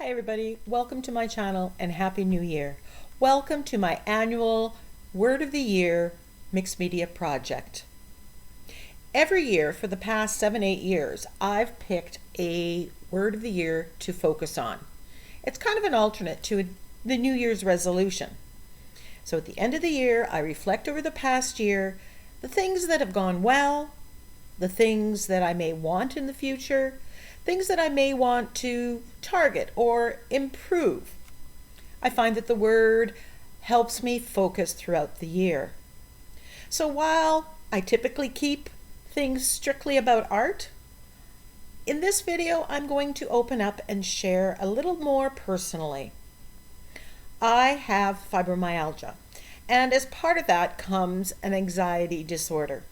everybody, welcome to my channel and Happy New Year. Welcome to my annual Word of the Year Mixed Media project. Every year for the past 7-8 years, I've picked a Word of the Year to focus on. It's kind of an alternate to the New Year's resolution. So at the end of the year, I reflect over the past year, the things that have gone well, the things that I may want in the future, things that I may want to target or improve. I find that the word helps me focus throughout the year. So while I typically keep things strictly about art, in this video I'm going to open up and share a little more personally. I have fibromyalgia, and as part of that comes an anxiety disorder.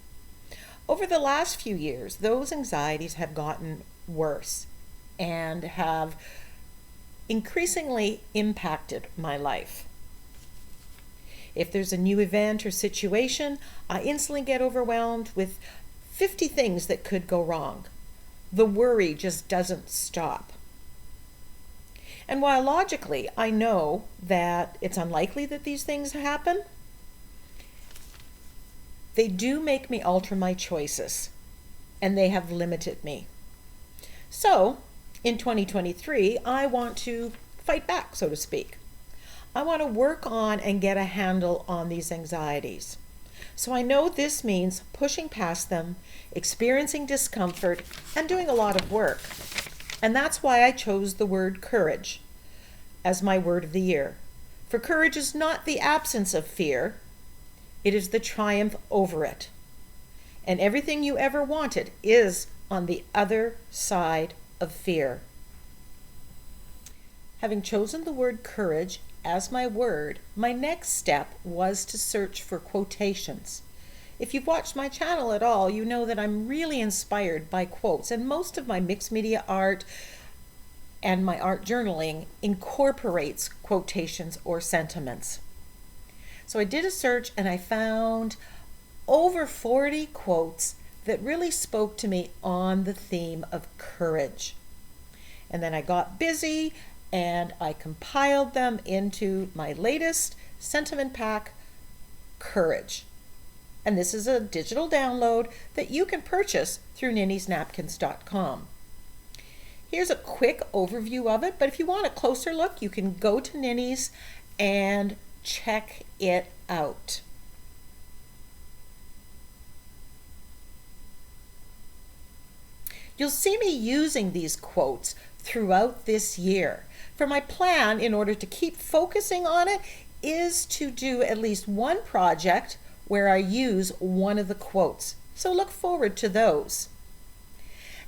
Over the last few years, those anxieties have gotten worse and have increasingly impacted my life. If there's a new event or situation, I instantly get overwhelmed with 50 things that could go wrong. The worry just doesn't stop. And while logically I know that it's unlikely that these things happen, they do make me alter my choices, and they have limited me. So, in 2023, I want to fight back, so to speak. I want to work on and get a handle on these anxieties. So I know this means pushing past them, experiencing discomfort, and doing a lot of work. And that's why I chose the word courage as my word of the year. For courage is not the absence of fear, it is the triumph over it. And everything you ever wanted is on the other side of fear. Having chosen the word courage as my word, my next step was to search for quotations. If you've watched my channel at all, you know that I'm really inspired by quotes, and most of my mixed media art and my art journaling incorporates quotations or sentiments. So I did a search and I found over 40 quotes that really spoke to me on the theme of courage. And then I got busy and I compiled them into my latest sentiment pack, Courage. And this is a digital download that you can purchase through NINNYSNAPKINS.com. Here's a quick overview of it, but if you want a closer look, you can go to Ninny's and check it out. You'll see me using these quotes throughout this year. For my plan, in order to keep focusing on it, is to do at least one project where I use one of the quotes. So look forward to those.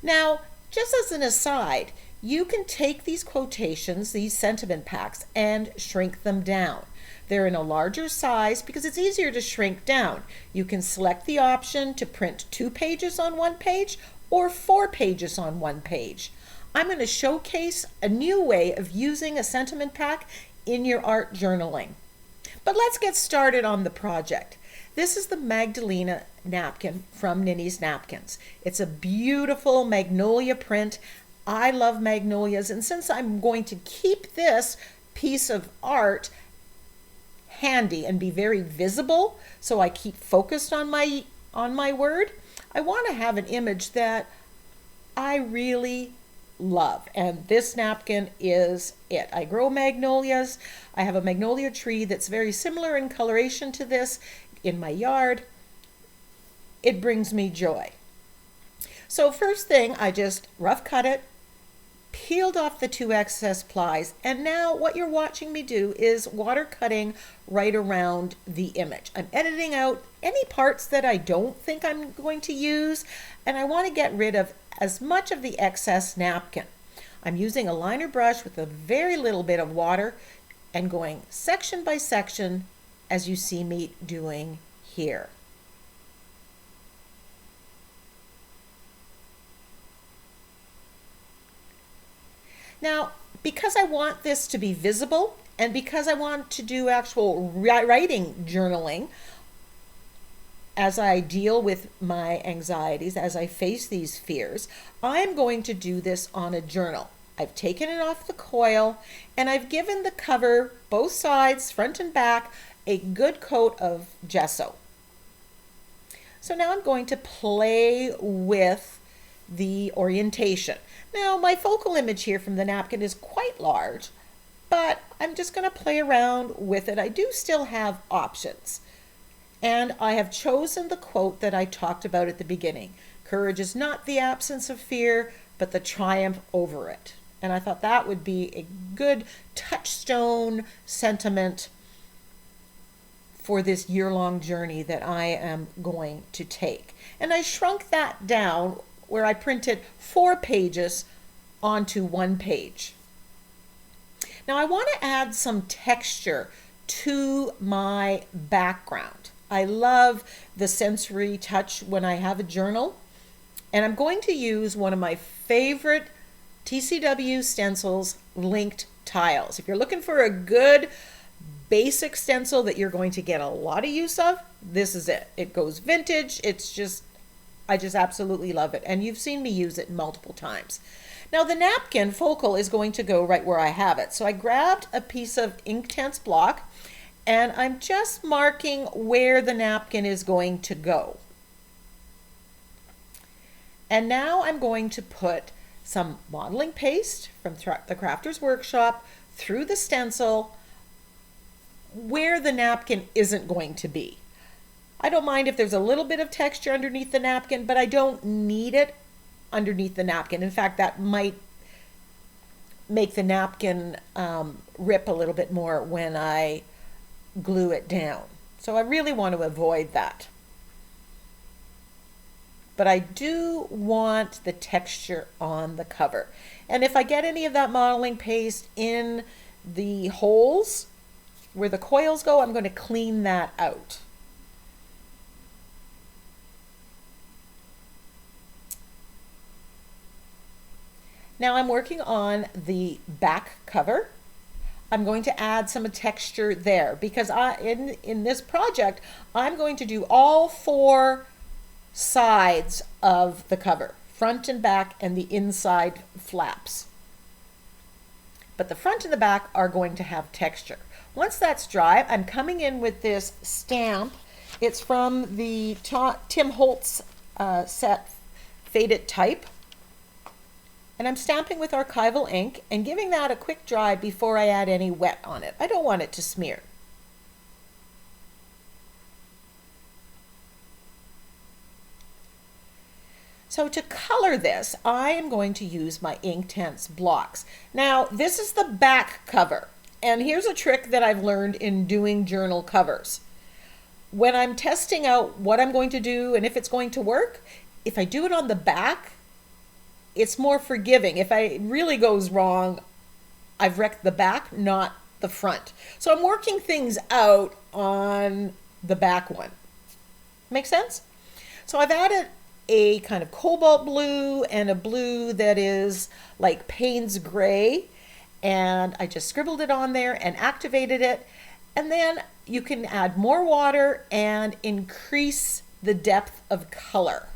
Now, just as an aside, you can take these quotations, these sentiment packs, and shrink them down. They're in a larger size because it's easier to shrink down. You can select the option to print 2 pages on one page or 4 pages on one page. I'm going to showcase a new way of using a sentiment pack in your art journaling. But let's get started on the project. This is the Magdalena napkin from Ninny's Napkins. It's a beautiful magnolia print. I love magnolias, and since I'm going to keep this piece of art handy and be very visible, so I keep focused on my word, I want to have an image that I really love, and this napkin is it. I grow magnolias. I have a magnolia tree that's very similar in coloration to this in my yard. It brings me joy. So first thing, I just rough cut it, peeled off the 2 excess plies, and now what you're watching me do is water cutting right around the image. I'm editing out any parts that I don't think I'm going to use, and I want to get rid of as much of the excess napkin. I'm using a liner brush with a very little bit of water and going section by section as you see me doing here. Now, because I want this to be visible and because I want to do actual writing journaling as I deal with my anxieties, as I face these fears, I'm going to do this on a journal. I've taken it off the coil, and I've given the cover, both sides, front and back, a good coat of gesso. So now I'm going to play with the orientation. Now my focal image here from the napkin is quite large, but I'm just going to play around with it. I do still have options. And I have chosen the quote that I talked about at the beginning. Courage is not the absence of fear, but the triumph over it. And I thought that would be a good touchstone sentiment for this year-long journey that I am going to take. And I shrunk that down where I printed 4 pages onto 1 page. Now I want to add some texture to my background. I love the sensory touch when I have a journal, and I'm going to use one of my favorite TCW stencils, linked tiles. If you're looking for a good basic stencil that you're going to get a lot of use of, this is it. It goes vintage. I just absolutely love it. And you've seen me use it multiple times. Now the napkin focal is going to go right where I have it. So I grabbed a piece of Inktense block, and I'm just marking where the napkin is going to go. And now I'm going to put some modeling paste from the Crafter's Workshop through the stencil where the napkin isn't going to be. I don't mind if there's a little bit of texture underneath the napkin, but I don't need it underneath the napkin. In fact, that might make the napkin rip a little bit more when I glue it down. So I really want to avoid that. But I do want the texture on the cover. And if I get any of that modeling paste in the holes where the coils go, I'm going to clean that out. Now I'm working on the back cover. I'm going to add some texture there because in this project, I'm going to do all 4 sides of the cover, front and back and the inside flaps. But the front and the back are going to have texture. Once that's dry, I'm coming in with this stamp. It's from the Tim Holtz set Faded Type. And I'm stamping with archival ink and giving that a quick dry before I add any wet on it. I don't want it to smear. So to color this, I am going to use my Inktense blocks. Now, this is the back cover. And here's a trick that I've learned in doing journal covers. When I'm testing out what I'm going to do and if it's going to work, if I do it on the back, it's more forgiving. If it really goes wrong, I've wrecked the back, not the front. So I'm working things out on the back one. Make sense? So I've added a kind of cobalt blue and a blue that is like Payne's gray, and I just scribbled it on there and activated it. And then you can add more water and increase the depth of color.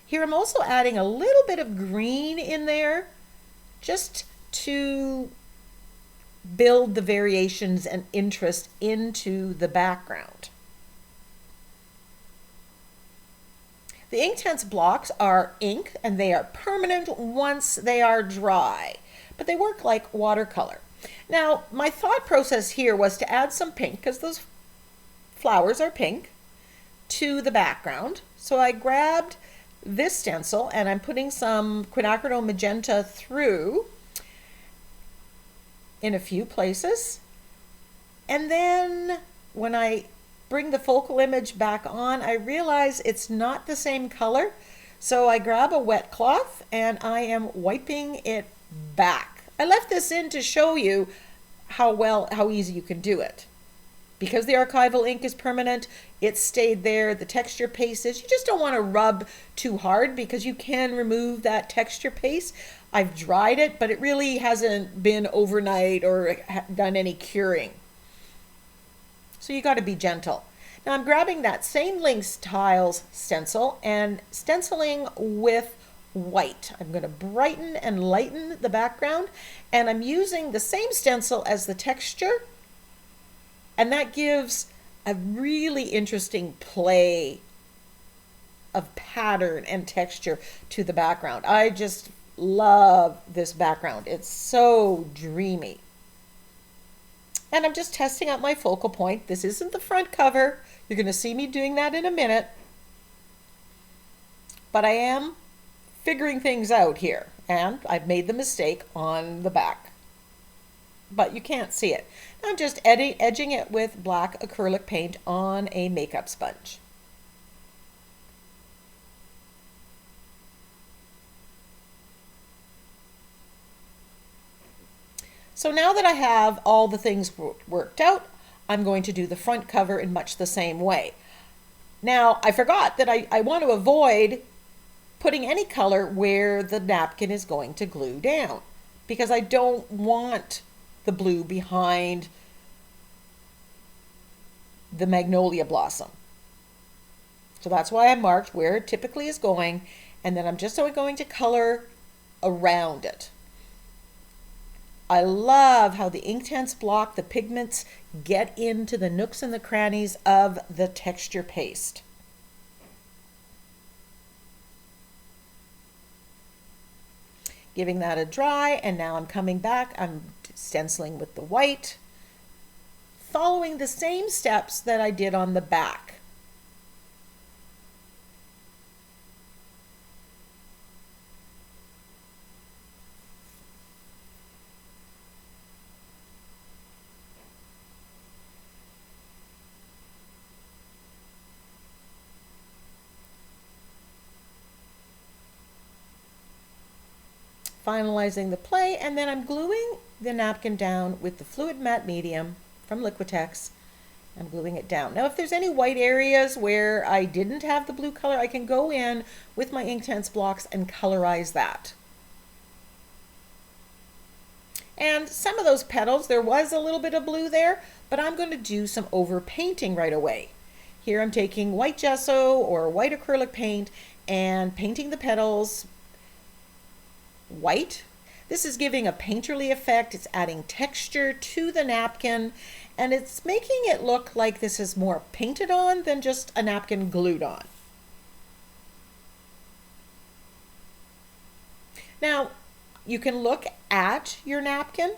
Here I'm also adding a little bit of green in there just to build the variations and interest into the background. The Inktense blocks are ink and they are permanent once they are dry, but they work like watercolor. Now, my thought process here was to add some pink, because those flowers are pink, to the background. So I grabbed this stencil and I'm putting some quinacridone magenta through in a few places. And then when I bring the focal image back on, I realize it's not the same color. So I grab a wet cloth and I am wiping it back. I left this in to show you how easy you can do it. Because the archival ink is permanent, it stayed there. The texture paste is, you just don't want to rub too hard because you can remove that texture paste. I've dried it, but it really hasn't been overnight or done any curing. So you got to be gentle. Now I'm grabbing that same Links Tiles stencil and stenciling with white. I'm going to brighten and lighten the background, and I'm using the same stencil as the texture, and that gives a really interesting play of pattern and texture to the background. I just love this background. It's so dreamy. And I'm just testing out my focal point. This isn't the front cover. You're going to see me doing that in a minute. But I am figuring things out here, and I've made the mistake on the back. But you can't see it. I'm just edging it with black acrylic paint on a makeup sponge. So now that I have all the things worked out, I'm going to do the front cover in much the same way. Now, I forgot that I want to avoid putting any color where the napkin is going to glue down, because I don't want the blue behind the magnolia blossom. So that's why I marked where it typically is going, and then I'm just going to color around it. I love how the Inktense block, the pigments get into the nooks and the crannies of the texture paste. Giving that a dry, and now I'm coming back, I'm stenciling with the white, following the same steps that I did on the back. Finalizing the play, and then I'm gluing the napkin down with the fluid matte medium from Liquitex. I'm gluing it down. Now, if there's any white areas where I didn't have the blue color, I can go in with my Inktense blocks and colorize that. And some of those petals, there was a little bit of blue there, but I'm going to do some overpainting right away. Here I'm taking white gesso or white acrylic paint and painting the petals white. This is giving a painterly effect. It's adding texture to the napkin, and it's making it look like this is more painted on than just a napkin glued on. Now, you can look at your napkin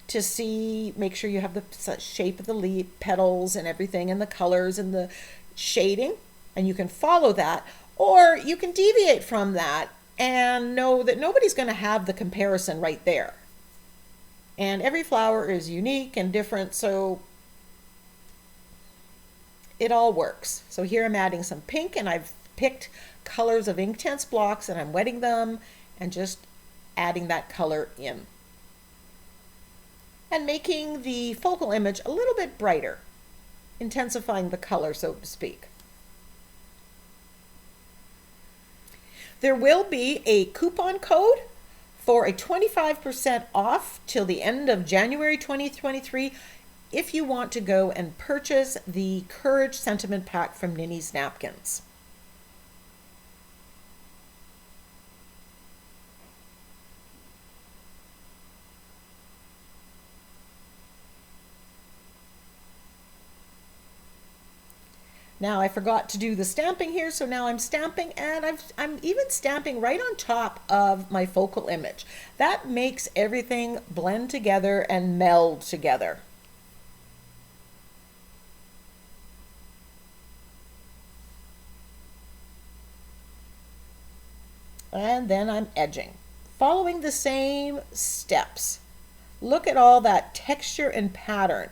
to see, make sure you have the shape of the leaf, petals and everything, and the colors and the shading, and you can follow that, or you can deviate from that and know that nobody's going to have the comparison right there. And every flower is unique and different, so it all works. So here I'm adding some pink, and I've picked colors of Inktense blocks, and I'm wetting them and just adding that color in. And making the focal image a little bit brighter, intensifying the color, so to speak. There will be a coupon code for a 25% off till the end of January 2023 if you want to go and purchase the Courage Sentiment Pack from Ninny's Napkins. Now I forgot to do the stamping here, so now I'm stamping, and I'm even stamping right on top of my focal image. That makes everything blend together and meld together. And then I'm edging, following the same steps. Look at all that texture and pattern.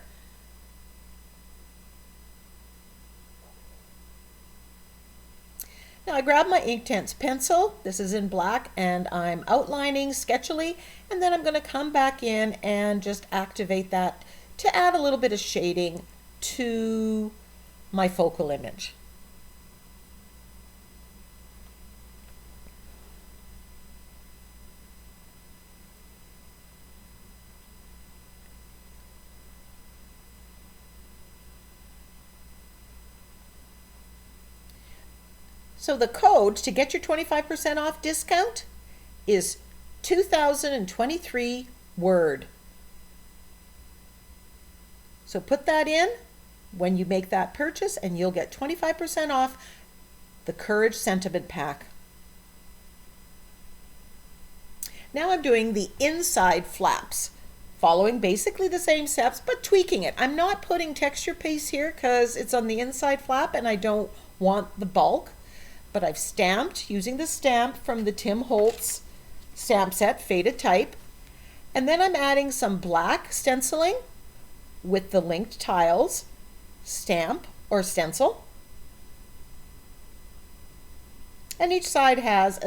Now I grab my Inktense pencil, this is in black, and I'm outlining sketchily, and then I'm going to come back in and just activate that to add a little bit of shading to my focal image. So the code to get your 25% off discount is 2023 word. So put that in when you make that purchase and you'll get 25% off the Courage Sentiment Pack. Now I'm doing the inside flaps, following basically the same steps but tweaking it. I'm not putting texture paste here because it's on the inside flap and I don't want the bulk, but I've stamped using the stamp from the Tim Holtz stamp set, faded type, and then I'm adding some black stenciling with the linked tiles, stamp or stencil, and each side has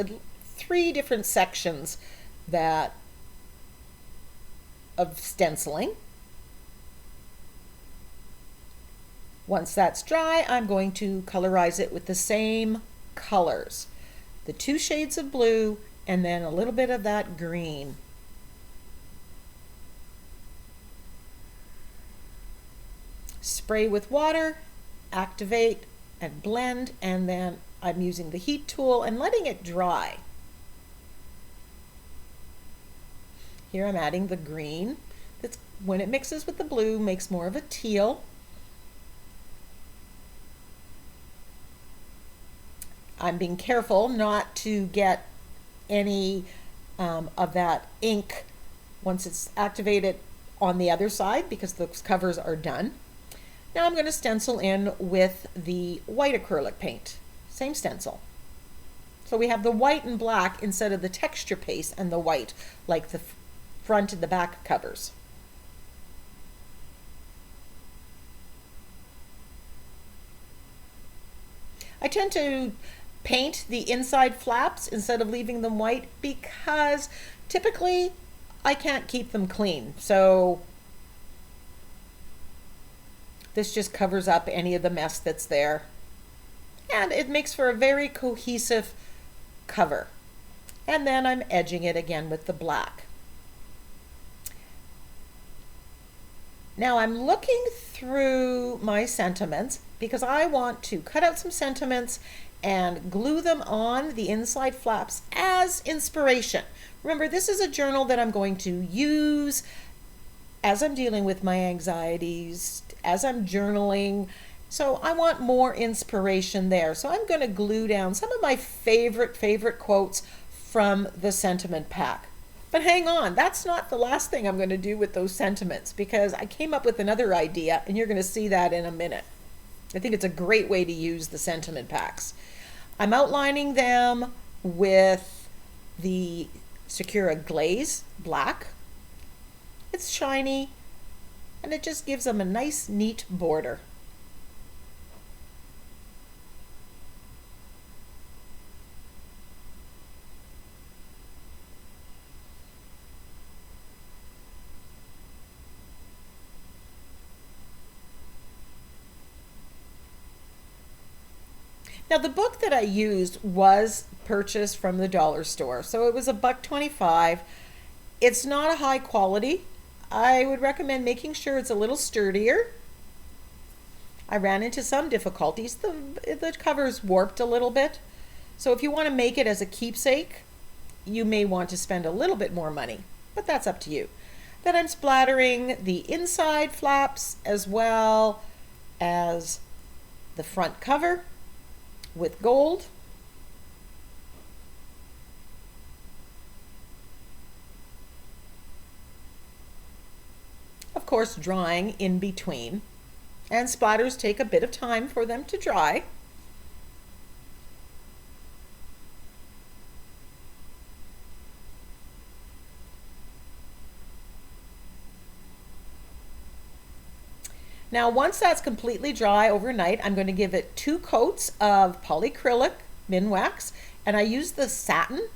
3 different sections of stenciling. Once that's dry, I'm going to colorize it with the same colors, the 2 shades of blue and then a little bit of that green. Spray with water, activate and blend, and then I'm using the heat tool and letting it dry. Here I'm adding the green. That's when it mixes with the blue, makes more of a teal. I'm being careful not to get any of that ink once it's activated on the other side because those covers are done. Now I'm going to stencil in with the white acrylic paint, same stencil. So we have the white and black instead of the texture paste and the white like the front and the back covers. I tend to paint the inside flaps instead of leaving them white because typically I can't keep them clean. So this just covers up any of the mess that's there. And it makes for a very cohesive cover. And then I'm edging it again with the black. Now I'm looking through my sentiments because I want to cut out some sentiments and glue them on the inside flaps as inspiration. Remember, this is a journal that I'm going to use as I'm dealing with my anxieties, as I'm journaling. So I want more inspiration there. So I'm going to glue down some of my favorite quotes from the sentiment pack. But hang on, that's not the last thing I'm going to do with those sentiments because I came up with another idea and you're going to see that in a minute. I think it's a great way to use the sentiment packs. I'm outlining them with the Sakura Glaze Black. It's shiny and it just gives them a nice, neat border. Now the book that I used was purchased from the dollar store, so it was $1.25. It's not a high quality. I would recommend making sure it's a little sturdier. I ran into some difficulties. The cover's warped a little bit. So if you want to make it as a keepsake, you may want to spend a little bit more money, but that's up to you. Then I'm splattering the inside flaps as well as the front cover with gold. Of course, drying in between, and splatters take a bit of time for them to dry. Now once that's completely dry overnight, I'm going to give it 2 coats of polyacrylic Minwax, and I use the satin.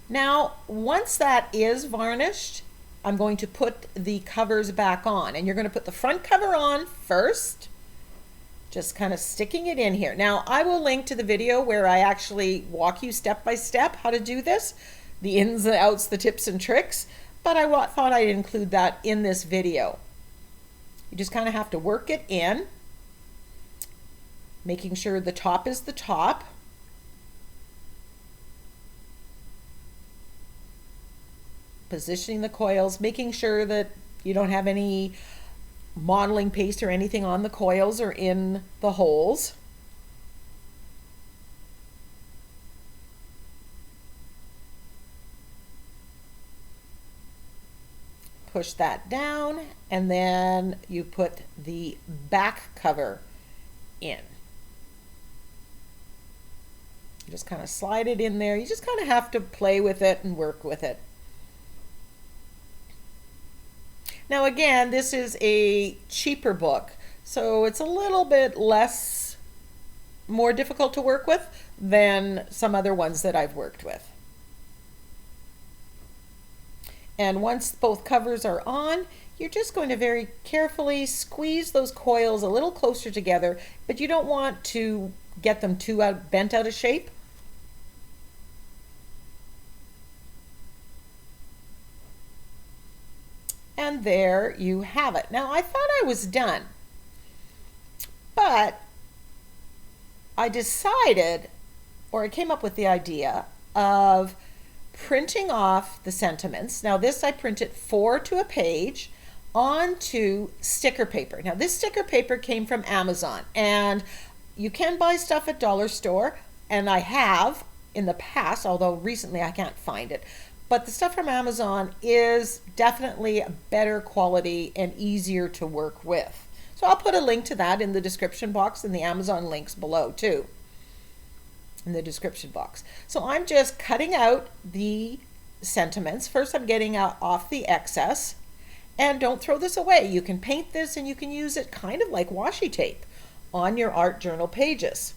Now once that is varnished, I'm going to put the covers back on, and you're going to put the front cover on first, just kind of sticking it in here. Now I will link to the video where I actually walk you step by step how to do this, the ins and outs, the tips and tricks. But I thought I'd include that in this video. You just kind of have to work it in. making sure the top is the top. Positioning the coils, making sure that you don't have any modeling paste or anything on the coils or in the holes. Push that down, and then you put the back cover in. You just kind of slide it in there. You just kind of have to play with it and work with it. Now again, this is a cheaper book, so it's a little bit more difficult to work with than some other ones that I've worked with. And once both covers are on, you're just going to very carefully squeeze those coils a little closer together, but you don't want to get them too bent out of shape. And there you have it. Now, I thought I was done, but I decided, or I came up with the idea of printing off the sentiments. Now this I printed 4 to a page onto sticker paper. Now this sticker paper came from Amazon, and you can buy stuff at dollar store, and I have in the past, although recently I can't find it. But the stuff from Amazon is definitely better quality and easier to work with. So I'll put a link to that in the description box, and the Amazon links below too, in the description box. So I'm just cutting out the sentiments. First I'm getting off the excess, and don't throw this away. You can paint this and you can use it kind of like washi tape on your art journal pages.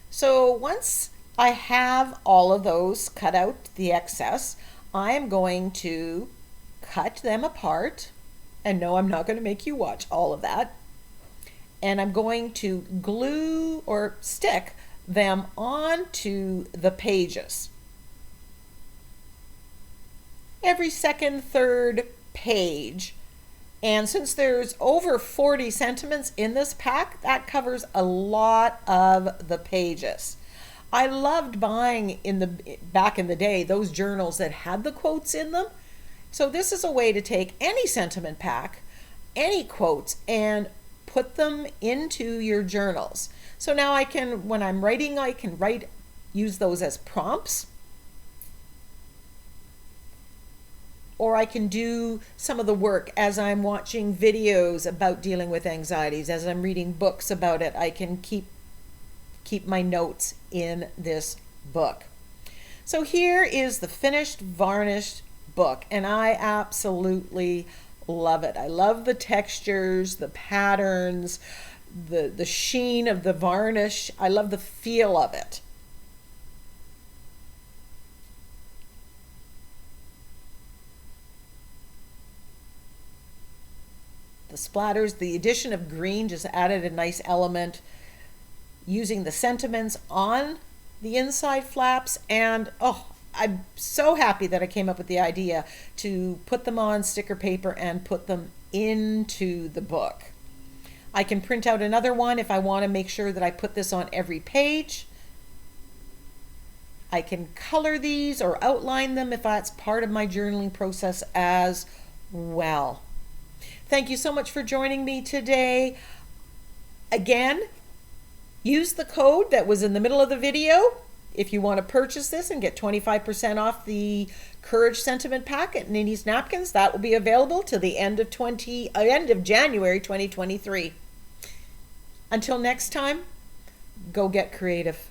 So once I have all of those cut out, the excess, I am going to cut them apart. And no, I'm not going to make you watch all of that. And I'm going to glue or stick them onto the pages. Every second, third page. And since there's over 40 sentiments in this pack, that covers a lot of the pages. I loved buying back in the day those journals that had the quotes in them. So this is a way to take any sentiment pack, any quotes, and put them into your journals. So now I can, when I'm writing, I can use those as prompts. Or I can do some of the work as I'm watching videos about dealing with anxieties, as I'm reading books about it. I can keep my notes in this book. So here is the finished varnished book, and I absolutely love it. I love the textures, the patterns, the sheen of the varnish. I love the feel of it. The splatters, the addition of green just added a nice element. Using the sentiments on the inside flaps, and oh, I'm so happy that I came up with the idea to put them on sticker paper and put them into the book. I can print out another one if I want to make sure that I put this on every page. I can color these or outline them if that's part of my journaling process as well. Thank you so much for joining me today. Again, use the code that was in the middle of the video if you want to purchase this and get 25% off the Courage Sentiment Pack at Ninny's Napkins. That will be available till the end of January 2023. Until next time, go get creative.